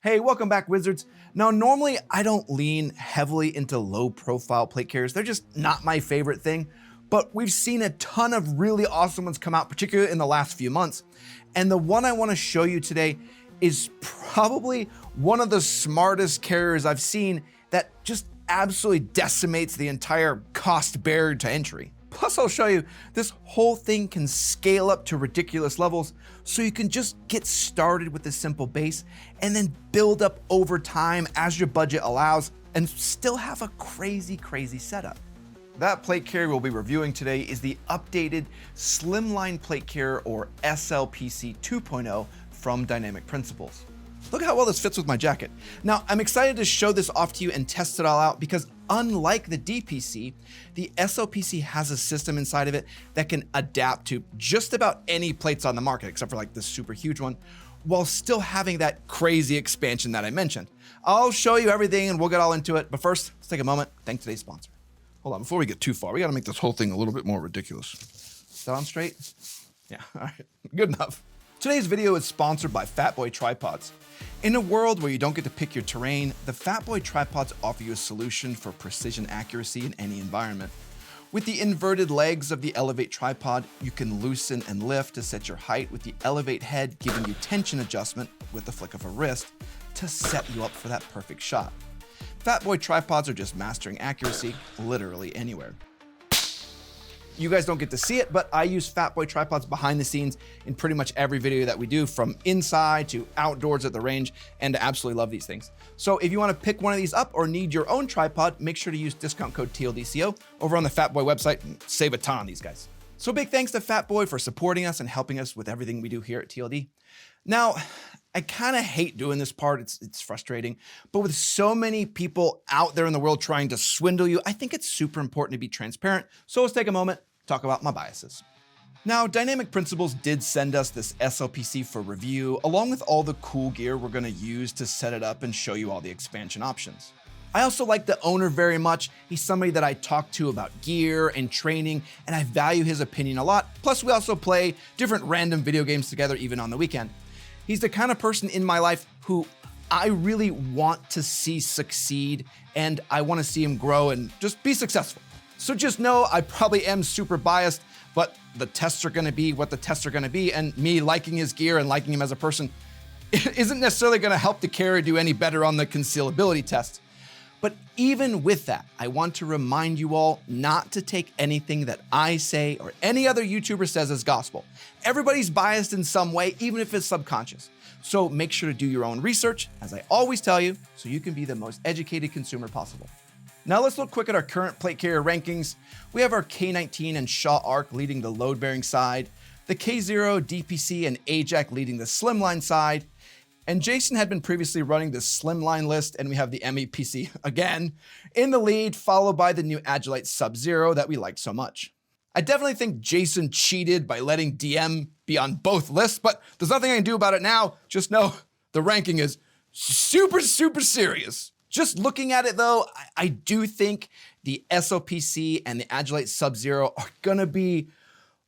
Hey, welcome back, Wizards. Now, normally I don't lean heavily into low profile plate carriers. They're just not my favorite thing, but we've seen a ton of really awesome ones come out, particularly in the last few months. And the one I want to show you today is probably one of the smartest carriers I've seen that just absolutely decimates the entire cost barrier to entry. Plus, I'll show you this whole thing can scale up to ridiculous levels, so you can just get started with a simple base and then build up over time as your budget allows and still have a crazy setup. That plate carrier we'll be reviewing today is the updated Slimline Plate Carrier, or SLPC 2.0 from Dynamic Principles. Look how well this fits with my jacket. Now, I'm excited to show this off to you and test it all out because unlike the DPC, the SLPC has a system inside of it that can adapt to just about any plates on the market, except for like this super huge one, while still having that crazy expansion that I mentioned. I'll show you everything and we'll get all into it, but first, let's take a moment, thank today's sponsor. Hold on, before we get too far, we gotta make this whole thing a little bit more ridiculous. Is that on straight? Yeah, all right, good enough. Today's video is sponsored by Fatboy Tripods. In a world where you don't get to pick your terrain, the Fatboy Tripods offer you a solution for precision accuracy in any environment. With the inverted legs of the Elevate tripod, you can loosen and lift to set your height, with the Elevate head giving you tension adjustment with the flick of a wrist to set you up for that perfect shot. Fatboy Tripods are just mastering accuracy literally anywhere. You guys don't get to see it, but I use Fatboy Tripods behind the scenes in pretty much every video that we do, from inside to outdoors at the range, and I absolutely love these things. So if you want to pick one of these up or need your own tripod, make sure to use discount code TLDco over on the Fatboy website and save a ton on these guys. So big thanks to Fatboy for supporting us and helping us with everything we do here at TLD. Now, I kind of hate doing this part, it's frustrating, but with so many people out there in the world trying to swindle you, I think it's super important to be transparent. So let's take a moment, talk about my biases. Now, Dynamic Principles did send us this SLPC for review, along with all the cool gear we're gonna use to set it up and show you all the expansion options. I also like the owner very much. He's somebody that I talk to about gear and training, and I value his opinion a lot. Plus, we also play different random video games together, even on the weekend. He's the kind of person in my life who I really want to see succeed, and I want to see him grow and just be successful. So just know I probably am super biased, but the tests are gonna be what the tests are gonna be, and me liking his gear and liking him as a person isn't necessarily gonna help the carrier do any better on the concealability test. But even with that, I want to remind you all not to take anything that I say or any other YouTuber says as gospel. Everybody's biased in some way, even if it's subconscious. So make sure to do your own research, as I always tell you, so you can be the most educated consumer possible. Now let's look quick at our current plate carrier rankings. We have our K19 and Shaw Arc leading the load-bearing side, the K0, DPC, and Ajax leading the slimline side, and Jason had been previously running the slimline list, and we have the MEPC again in the lead, followed by the new Agilite Sub-Zero that we liked so much. I definitely think Jason cheated by letting DM be on both lists, but there's nothing I can do about it now. Just know the ranking is super serious. Just looking at it though, I do think the SLPC and the Agilite Sub-Zero are gonna be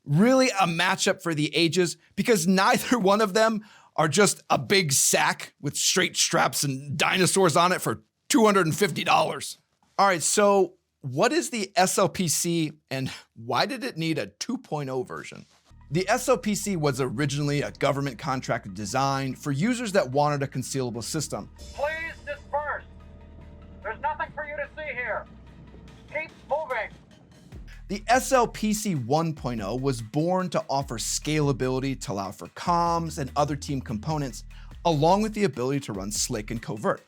really a matchup for the ages, because neither one of them are just a big sack with straight straps and dinosaurs on it for $250. All right, so what is the SLPC and why did it need a 2.0 version? The SLPC was originally a government contracted design for users that wanted a concealable system. Please disperse. There's nothing for you to see here. Keep moving. The SLPC 1.0 was born to offer scalability to allow for comms and other team components, along with the ability to run slick and covert.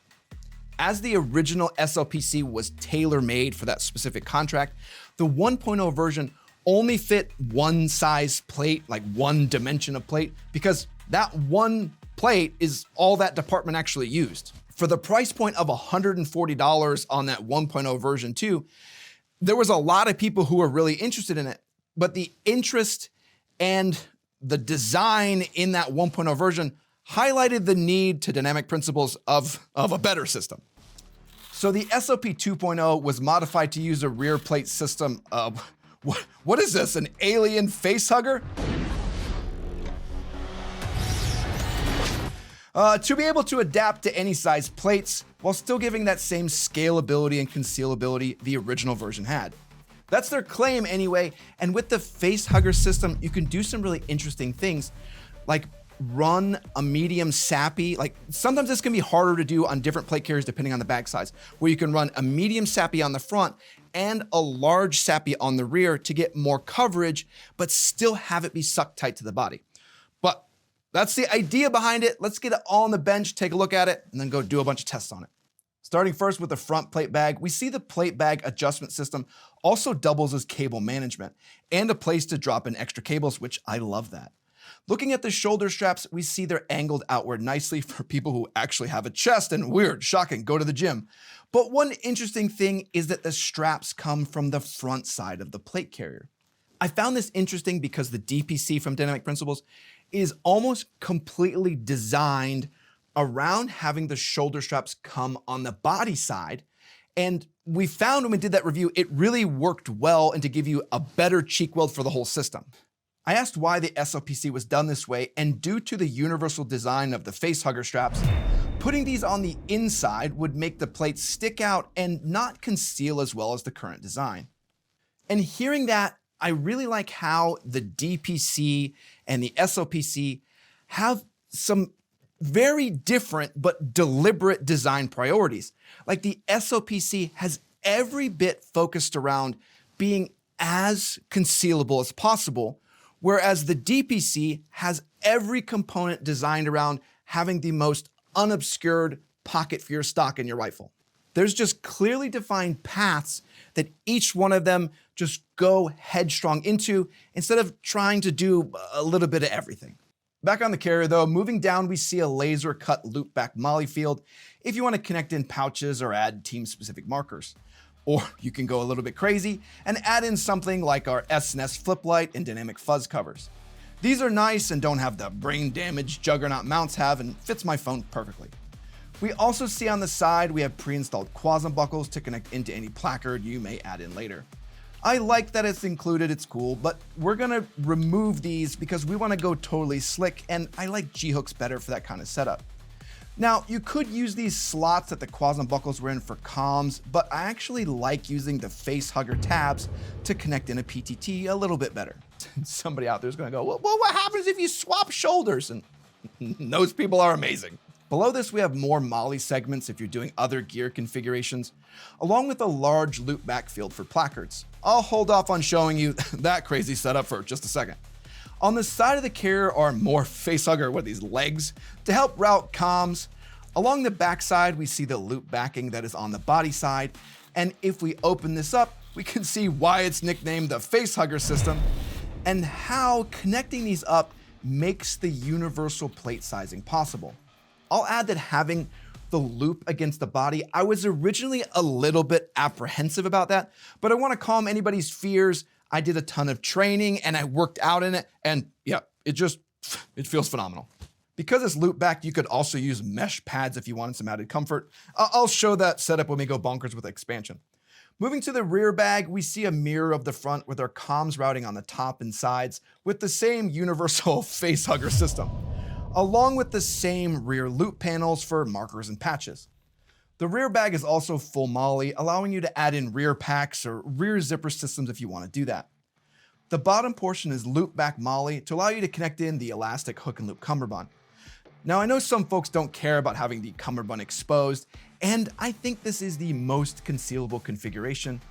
As the original SLPC was tailor-made for that specific contract, the 1.0 version only fit one size plate, like one dimension of plate, because that one plate is all that department actually used. For the price point of $140 on that 1.0 version too, there was a lot of people who were really interested in it, but the interest and the design in that 1.0 version highlighted the need to Dynamic Principles of a better system. So the SLP 2.0 was modified to use a rear plate system of, what is this, an alien face hugger? to be able to adapt to any size plates while still giving that same scalability and concealability the original version had. That's their claim anyway, and with the face hugger system, you can do some really interesting things, like run a medium sappy. Like sometimes this can be harder to do on different plate carriers depending on the bag size, where you can run a medium sappy on the front and a large sappy on the rear to get more coverage, but still have it be sucked tight to the body. But that's the idea behind it. Let's get it all on the bench, take a look at it, and then go do a bunch of tests on it. Starting first with the front plate bag, we see the plate bag adjustment system also doubles as cable management and a place to drop in extra cables, which I love that. Looking at the shoulder straps, we see they're angled outward nicely for people who actually have a chest and weird, shocking, go to the gym. But one interesting thing is that the straps come from the front side of the plate carrier. I found this interesting because the DPC from Dynamic Principles is almost completely designed around having the shoulder straps come on the body side. And we found when we did that review, it really worked well and to give you a better cheek weld for the whole system. I asked why the SLPC was done this way, and due to the universal design of the face hugger straps, putting these on the inside would make the plates stick out and not conceal as well as the current design. And hearing that, I really like how the DPC and the SLPC have some very different but deliberate design priorities. Like the SLPC has every bit focused around being as concealable as possible, whereas the DPC has every component designed around having the most unobscured pocket for your stock in your rifle. There's just clearly defined paths that each one of them just go headstrong into instead of trying to do a little bit of everything. Back on the carrier though, moving down, we see a laser cut loop back molly field if you want to connect in pouches or add team specific markers. Or you can go a little bit crazy and add in something like our S&S flip light and dynamic fuzz covers. These are nice and don't have the brain damage juggernaut mounts have and fits my phone perfectly. We also see on the side we have pre-installed quasm buckles to connect into any placard you may add in later. I like that it's included, it's cool, but we're gonna remove these because we wanna go totally slick, and I like G-hooks better for that kind of setup. Now, you could use these slots that the quasm buckles were in for comms, but I actually like using the face hugger tabs to connect in a PTT a little bit better. Somebody out there is gonna go, well, what happens if you swap shoulders? And those people are amazing. Below this, we have more molly segments if you're doing other gear configurations, along with a large loop backfield for placards. I'll hold off on showing you that crazy setup for just a second. On the side of the carrier are more face hugger with these legs to help route comms. Along the back side, we see the loop backing that is on the body side. And if we open this up, we can see why it's nicknamed the face hugger system and how connecting these up makes the universal plate sizing possible. I'll add that having the loop against the body, I was originally a little bit apprehensive about that, but I want to calm anybody's fears. I did a ton of training and I worked out in it, and yeah, it feels phenomenal. Because it's loop back, you could also use mesh pads if you wanted some added comfort. I'll show that setup when we go bonkers with expansion. Moving to the rear bag, we see a mirror of the front with our comms routing on the top and sides with the same universal face hugger system, along with the same rear loop panels for markers and patches. The rear bag is also full molly, allowing you to add in rear packs or rear zipper systems if you want to do that. The bottom portion is loop back molly to allow you to connect in the elastic hook and loop cummerbund. Now, I know some folks don't care about having the cummerbund exposed, and I think this is the most concealable configuration,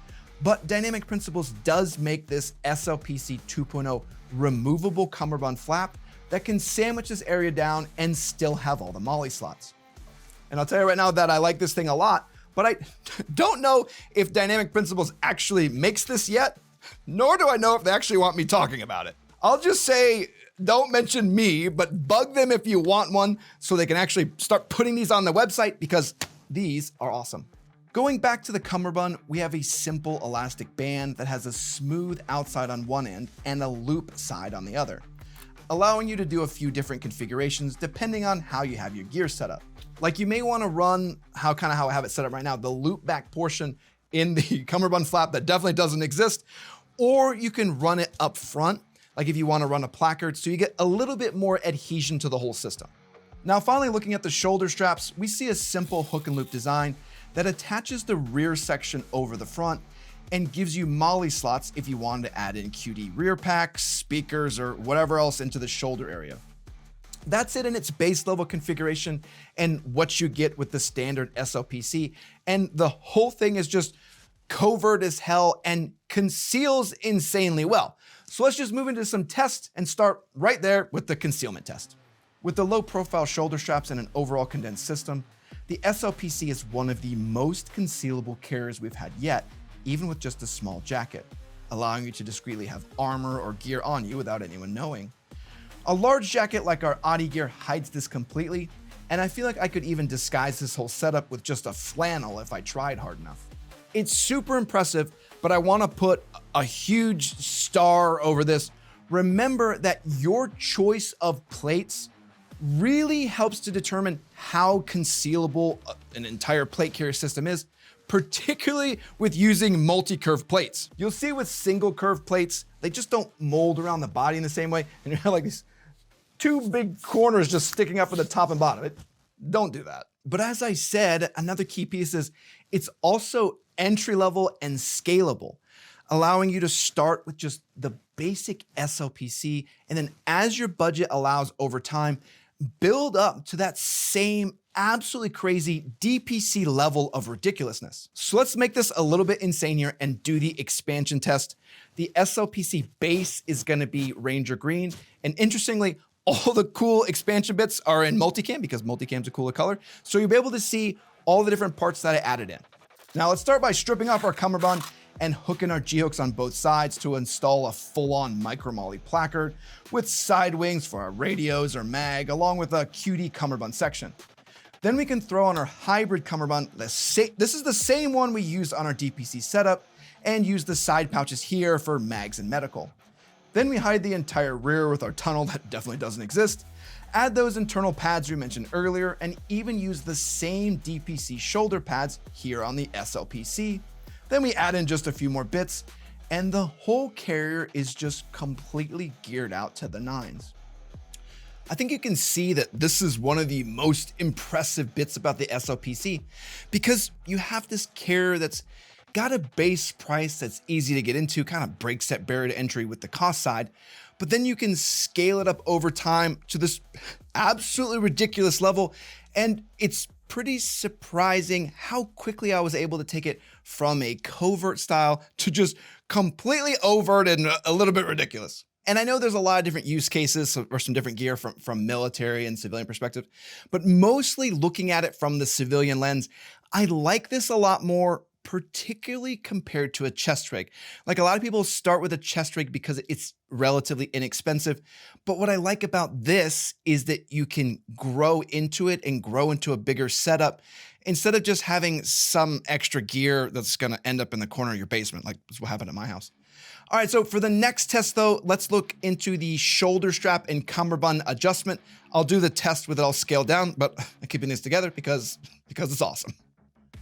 but Dynamic Principles does make this SLPC 2.0 removable cummerbund flap that can sandwich this area down and still have all the molly slots. And I'll tell you right now that I like this thing a lot, but I don't know if Dynamic Principles actually makes this yet, nor do I know if they actually want me talking about it. I'll just say, don't mention me, but bug them if you want one so they can actually start putting these on the website because these are awesome. Going back to the cummerbund, we have a simple elastic band that has a smooth outside on one end and a loop side on the other, allowing you to do a few different configurations depending on how you have your gear set up. Like you may want to run how I have it set up right now, the loop back portion in the cummerbund flap that definitely doesn't exist, or you can run it up front, like if you want to run a placard, so you get a little bit more adhesion to the whole system. Now finally, looking at the shoulder straps, we see a simple hook and loop design that attaches the rear section over the front and gives you MOLLE slots if you wanted to add in QD rear packs, speakers, or whatever else into the shoulder area. That's it in its base level configuration and what you get with the standard SLPC. And the whole thing is just covert as hell and conceals insanely well. So let's just move into some tests and start right there with the concealment test. With the low profile shoulder straps and an overall condensed system, the SLPC is one of the most concealable carriers we've had yet, even with just a small jacket, allowing you to discreetly have armor or gear on you without anyone knowing. A large jacket like our Audi gear hides this completely, and I feel like I could even disguise this whole setup with just a flannel if I tried hard enough. It's super impressive, but I want to put a huge star over this. Remember that your choice of plates really helps to determine how concealable an entire plate carrier system is, particularly with using multi-curve plates. You'll see with single curve plates, they just don't mold around the body in the same way, and you have like these two big corners just sticking up at the top and bottom. Don't do that. But as I said, another key piece is it's also entry level and scalable, allowing you to start with just the basic SLPC, and then as your budget allows over time, build up to that same absolutely crazy DPC level of ridiculousness. So let's make this a little bit insane here and do the expansion test. The SLPC base is going to be Ranger Green, and interestingly, all the cool expansion bits are in multicam because multicam's a cooler color. So you'll be able to see all the different parts that I added in. Now let's start by stripping off our cummerbund and hooking our G-hooks on both sides to install a full-on micro MOLLE placard with side wings for our radios or mag, along with a QD cummerbund section. Then we can throw on our hybrid cummerbund. This is the same one we used on our DPC setup, and use the side pouches here for mags and medical. Then we hide the entire rear with our tunnel that definitely doesn't exist, add those internal pads we mentioned earlier, and even use the same DPC shoulder pads here on the SLPC. Then we add in just a few more bits, and the whole carrier is just completely geared out to the nines. I think you can see that this is one of the most impressive bits about the SLPC, because you have this carrier that's got a base price that's easy to get into, kind of breaks that barrier to entry with the cost side, but then you can scale it up over time to this absolutely ridiculous level. And it's pretty surprising how quickly I was able to take it from a covert style to just completely overt and a little bit ridiculous. And I know there's a lot of different use cases or some different gear from military and civilian perspective, but mostly looking at it from the civilian lens, I like this a lot more, particularly compared to a chest rig. Like a lot of people start with a chest rig because it's relatively inexpensive. But what I like about this is that you can grow into it and grow into a bigger setup instead of just having some extra gear that's going to end up in the corner of your basement, like that's what happened at my house. All right, so for the next test though, let's look into the shoulder strap and cummerbund adjustment. I'll do the test with it all scaled down, but I'm keeping this together because it's awesome.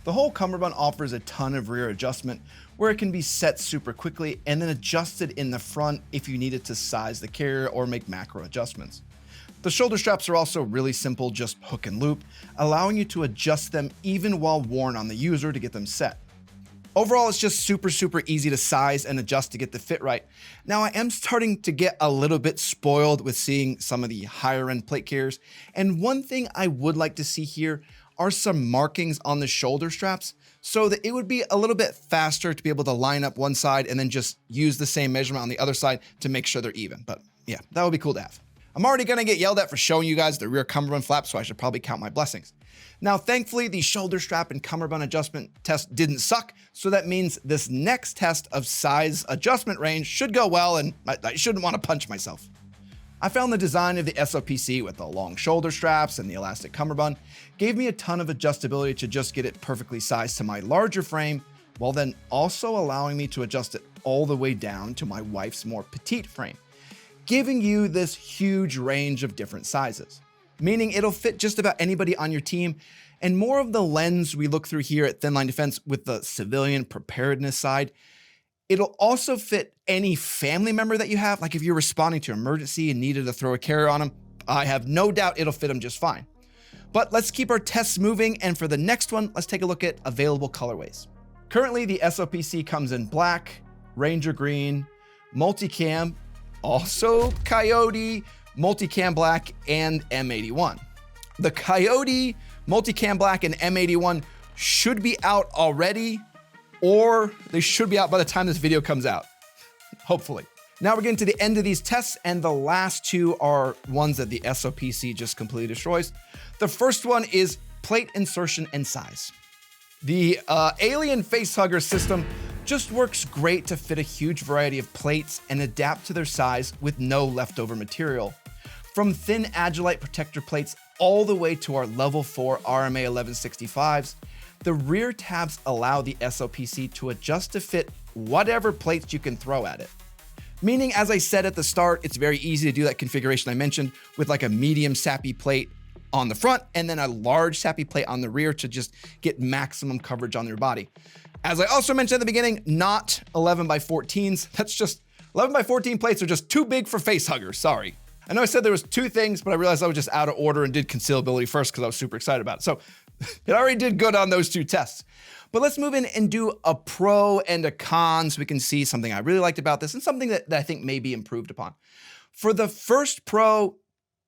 The whole cummerbund offers a ton of rear adjustment where it can be set super quickly and then adjusted in the front if you needed to size the carrier or make macro adjustments. The shoulder straps are also really simple, just hook and loop, allowing you to adjust them even while worn on the user to get them set. Overall, it's just super easy to size and adjust to get the fit right. Now, I am starting to get a little bit spoiled with seeing some of the higher end plate carriers, and one thing I would like to see here are some markings on the shoulder straps so that it would be a little bit faster to be able to line up one side and then just use the same measurement on the other side to make sure they're even. But yeah, that would be cool to have. I'm already gonna get yelled at for showing you guys the rear cummerbund flap, so I should probably count my blessings. Now, thankfully, the shoulder strap and cummerbund adjustment test didn't suck, so that means this next test of size adjustment range should go well, and I shouldn't want to punch myself. I found the design of the SLPC with the long shoulder straps and the elastic cummerbund gave me a ton of adjustability to just get it perfectly sized to my larger frame, while then also allowing me to adjust it all the way down to my wife's more petite frame, giving you this huge range of different sizes, meaning it'll fit just about anybody on your team. And more of the lens we look through here at Thin Line Defense with the civilian preparedness side, it'll also fit any family member that you have. Like if you're responding to an emergency and needed to throw a carrier on them, I have no doubt it'll fit them just fine. But let's keep our tests moving, and for the next one, let's take a look at available colorways. Currently, the SLPC comes in black, Ranger green, multicam, also Coyote, multicam black, and M81. The Coyote, multicam black, and M81 should be out already, or they should be out by the time this video comes out, hopefully. Now we're getting to the end of these tests, and the last two are ones that the SLPC just completely destroys. The first one is plate insertion and size. The Alien Facehugger system just works great to fit a huge variety of plates and adapt to their size with no leftover material. From thin Agilite protector plates all the way to our level 4 RMA 1165s, the rear tabs allow the SLPC to adjust to fit whatever plates you can throw at it. Meaning, as I said at the start, it's very easy to do that configuration I mentioned with like a medium sappy plate on the front and then a large sappy plate on the rear to just get maximum coverage on your body. As I also mentioned at the beginning, not 11x14s. That's just 11x14 plates are just too big for face huggers. Sorry. I know I said there was two things, but I realized I was just out of order and did concealability first because I was super excited about it. So it already did good on those two tests. But let's move in and do a pro and a con so we can see something I really liked about this and something that I think may be improved upon. For the first pro,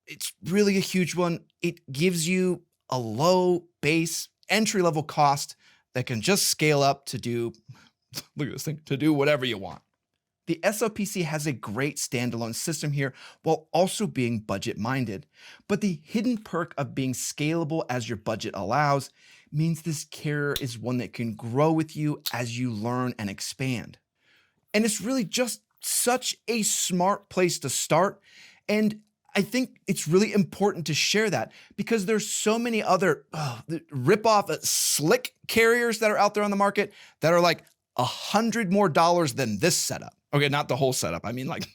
it's really a huge one. It gives you a low base entry-level cost that can just scale up to do, look at this thing, to do whatever you want. The SLPC has a great standalone system here while also being budget-minded. But the hidden perk of being scalable as your budget allows means this carrier is one that can grow with you as you learn and expand. And it's really just such a smart place to start. And I think it's really important to share that because there's so many other rip-off slick carriers that are out there on the market that are like $100 more than this setup. Okay, not the whole setup. I mean like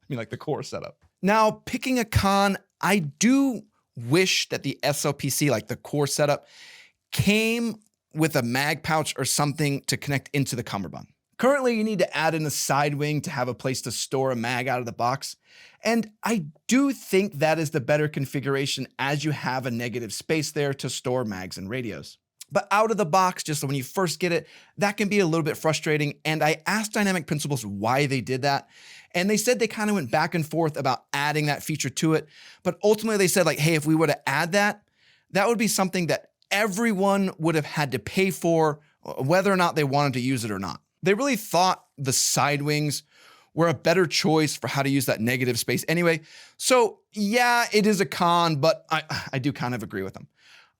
the core setup. Now, picking a con, I do wish that the SLPC, like the core setup, came with a mag pouch or something to connect into the Cummerbund. Currently, you need to add in a side wing to have a place to store a mag out of the box. And I do think that is the better configuration as you have a negative space there to store mags and radios. But out of the box, just when you first get it, that can be a little bit frustrating. And I asked Dynamic Principles why they did that. And they said they kind of went back and forth about adding that feature to it. But ultimately they said like, hey, if we were to add that, that would be something that everyone would have had to pay for, whether or not they wanted to use it or not. They really thought the side wings were a better choice for how to use that negative space anyway. So yeah, it is a con, but I do kind of agree with them.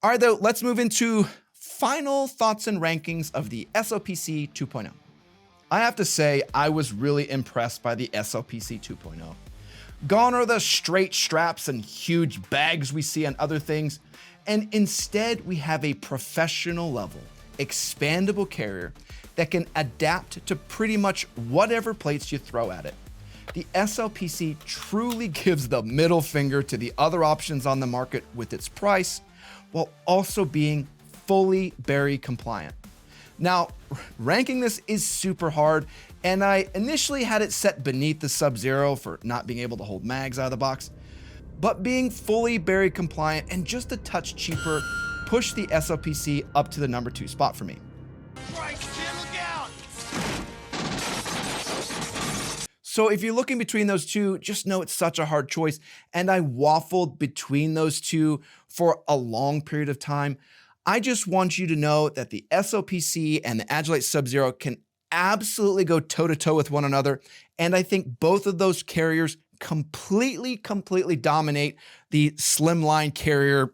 All right, though, let's move into final thoughts and rankings of the SLPC 2.0. I have to say, I was really impressed by the SLPC 2.0. Gone are the straight straps and huge bags we see on other things, and instead we have a professional level, expandable carrier that can adapt to pretty much whatever plates you throw at it. The SLPC truly gives the middle finger to the other options on the market with its price, while also being fully Berry compliant. Now, ranking this is super hard, and I initially had it set beneath the Sub-Zero for not being able to hold mags out of the box, but being fully Berry compliant and just a touch cheaper pushed the SLPC up to the number 2 spot for me. So if you're looking between those two, just know it's such a hard choice, and I waffled between those two for a long period of time. I just want you to know that the SLPC and the Agilite Sub-Zero can absolutely go toe-to-toe with one another, and I think both of those carriers completely dominate the slimline carrier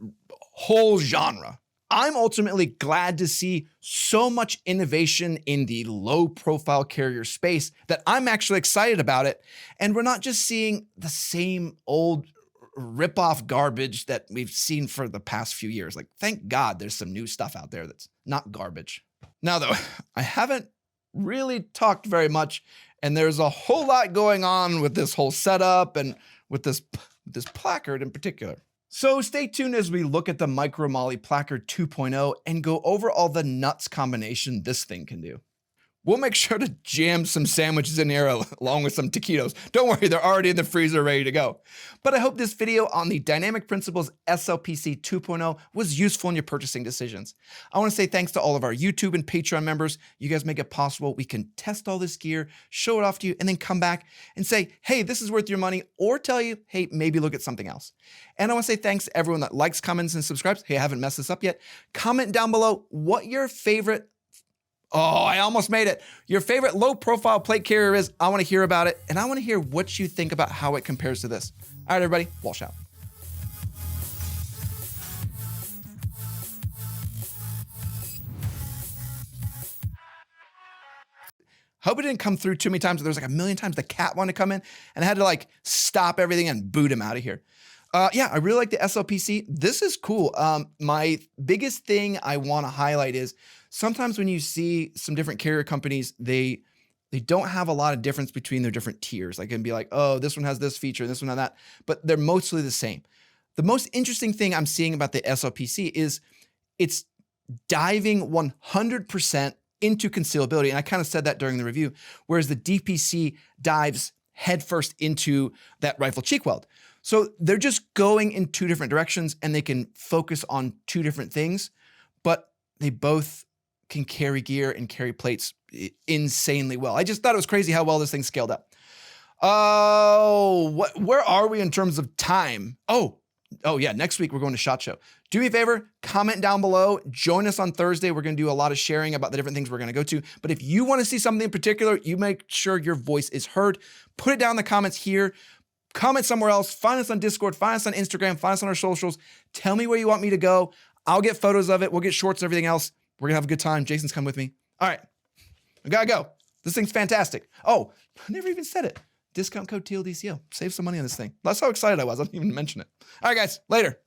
whole genre. I'm ultimately glad to see so much innovation in the low-profile carrier space that I'm actually excited about it, and we're not just seeing the same old rip-off garbage that we've seen for the past few years. Like, thank God there's some new stuff out there that's not garbage. Now, though, I haven't really talked very much, and there's a whole lot going on with this whole setup and with this placard in particular. So stay tuned as we look at the Micro Moly Placard 2.0 and go over all the nuts combination this thing can do. We'll make sure to jam some sandwiches in here along with some taquitos. Don't worry, they're already in the freezer ready to go. But I hope this video on the Dynamic Principles SLPC 2.0 was useful in your purchasing decisions. I want to say thanks to all of our YouTube and Patreon members. You guys make it possible. We can test all this gear, show it off to you, and then come back and say, hey, this is worth your money, or tell you, hey, maybe look at something else. And I want to say thanks to everyone that likes, comments, and subscribes. Hey, I haven't messed this up yet. Comment down below what your favorite I almost made it. Your favorite low profile plate carrier is. I want to hear about it, and I want to hear what you think about how it compares to this. All right, everybody, Walsh out. Hope it didn't come through too many times. There was like a million times the cat wanted to come in, and I had to like stop everything and boot him out of here. Yeah, I really like the SLPC. This is cool. My biggest thing I want to highlight is sometimes when you see some different carrier companies, they don't have a lot of difference between their different tiers. Like, it can be like, oh, this one has this feature, this one has that, but they're mostly the same. The most interesting thing I'm seeing about the SLPC is it's diving 100% into concealability. And I kind of said that during the review, whereas the DPC dives headfirst into that rifle cheek weld. So they're just going in two different directions, and they can focus on two different things, but they both can carry gear and carry plates insanely well. I just thought it was crazy how well this thing scaled up. Oh, where are we in terms of time? Oh yeah, next week we're going to SHOT Show. Do me a favor, comment down below. Join us on Thursday. We're going to do a lot of sharing about the different things we're going to go to. But if you want to see something in particular, you make sure your voice is heard. Put it down in the comments here. Comment somewhere else. Find us on Discord. Find us on Instagram. Find us on our socials. Tell me where you want me to go. I'll get photos of it. We'll get shorts and everything else. We're going to have a good time. Jason's come with me. All right. I got to go. This thing's fantastic. Oh, I never even said it. Discount code TLDco. Save some money on this thing. That's how excited I was. I didn't even mention it. All right, guys. Later.